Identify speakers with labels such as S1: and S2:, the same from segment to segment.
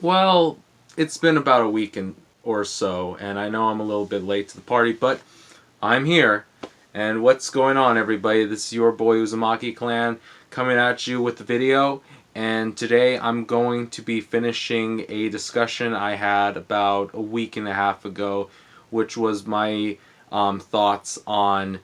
S1: Well, it's been about a week or so, and I know I'm a little bit late to the party, but I'm here. And what's going on, everybody? This is your boy Uzumaki Clan coming at you with the video. And today I'm going to be finishing a discussion I had about a week and a half ago, which was my thoughts on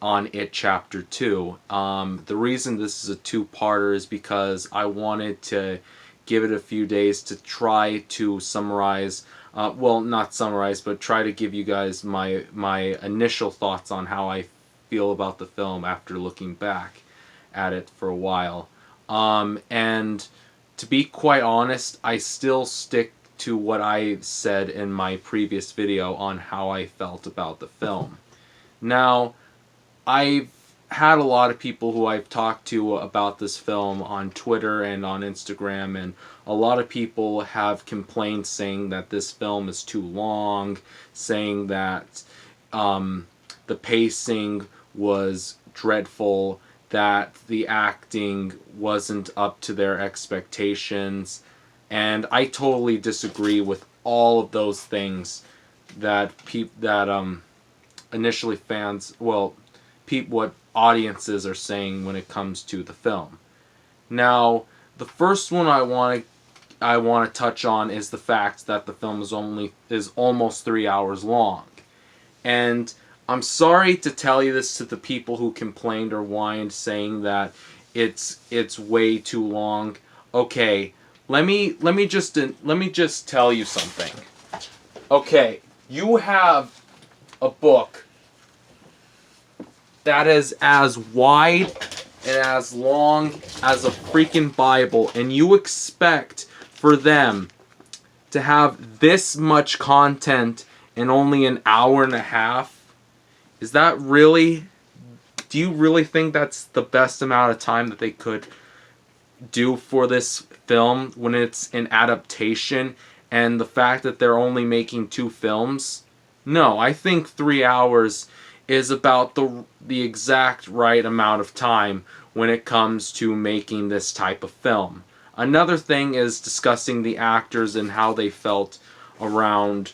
S1: It Chapter 2. The reason this is a two-parter is because I wanted to give it a few days to try to summarize, well, not summarize, but try to give you guys my initial thoughts on how I feel about the film after looking back at it for a while. And to be quite honest, I still stick to what I said in my previous video on how I felt about the film. Now, I've had a lot of people who I've talked to about this film on Twitter and on Instagram, and a lot of people have complained saying that this film is too long, saying that the pacing was dreadful, that the acting wasn't up to their expectations, and I totally disagree with all of those things that initially fans, well, what audiences are saying when it comes to the film. Now, the first one I want to touch on is the fact that the film is almost 3 hours long. And I'm sorry to tell you this to the people who complained or whined saying that it's way too long. Okay, let me just tell you something. Okay, you have a book that is as wide and as long as a freaking Bible, and you expect for them to have this much content in only an hour and a half? Is that really? Do you really think that's the best amount of time that they could do for this film when it's an adaptation and the fact that they're only making two films? No, I think 3 hours is about the exact right amount of time when it comes to making this type of film. Another thing is discussing the actors and how they felt around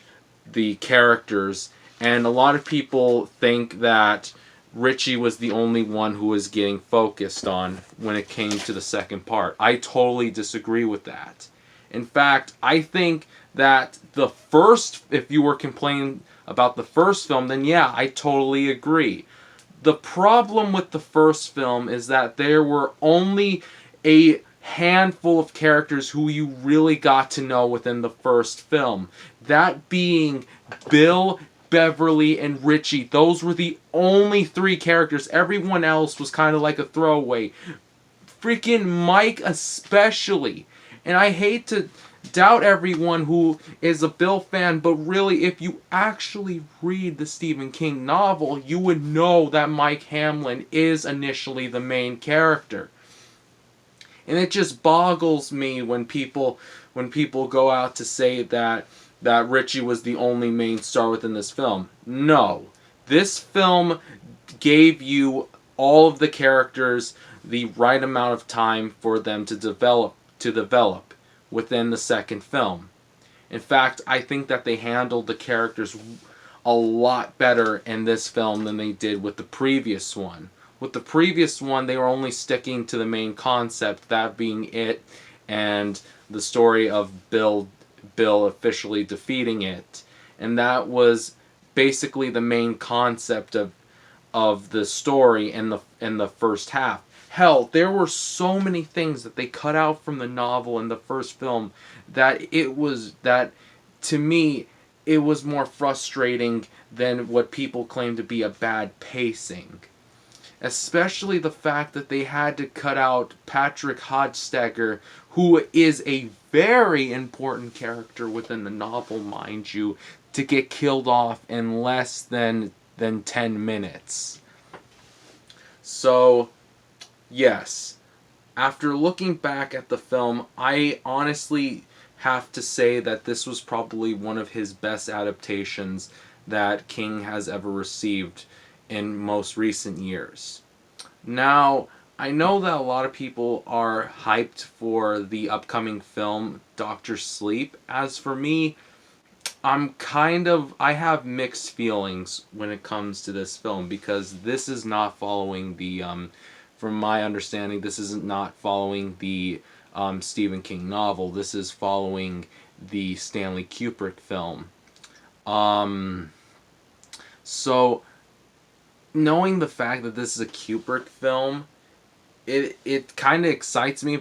S1: the characters. And a lot of people think that Richie was the only one who was getting focused on when it came to the second part. I totally disagree with that. In fact, I think that the first, if you were complaining about the first film, then yeah, I totally agree. The problem with the first film is that there were only a handful of characters who you really got to know within the first film. That being Bill, Beverly, and Richie. Those were the only three characters. Everyone else was kind of like a throwaway. Freaking Mike especially. And I hate to doubt everyone who is a Bill fan, but really, if you actually read the Stephen King novel, you would know that Mike Hamlin is initially the main character. And it just boggles me when people go out to say that Richie was the only main star within this film. No. This film gave you all of the characters the right amount of time for them to develop within the second film. In fact, I think that they handled the characters a lot better in this film than they did with the previous one. With the previous one, they were only sticking to the main concept, that being it, and the story of Bill officially defeating it. And that was basically the main concept of the story in the first half. Hell, there were so many things that they cut out from the novel in the first film that to me it was more frustrating than what people claim to be a bad pacing. Especially the fact that they had to cut out Patrick Hodgstagger, who is a very important character within the novel, mind you, to get killed off in less than 10 minutes. So, yes, after looking back at the film, I honestly have to say that this was probably one of his best adaptations that King has ever received in most recent years. Now, I know that a lot of people are hyped for the upcoming film Doctor Sleep. As for me, I have mixed feelings when it comes to this film, because this is not following the from my understanding, this is not following the Stephen King novel. This is following the Stanley Kubrick film. Um, so knowing the fact that this is a Kubrick film, it kind of excites me,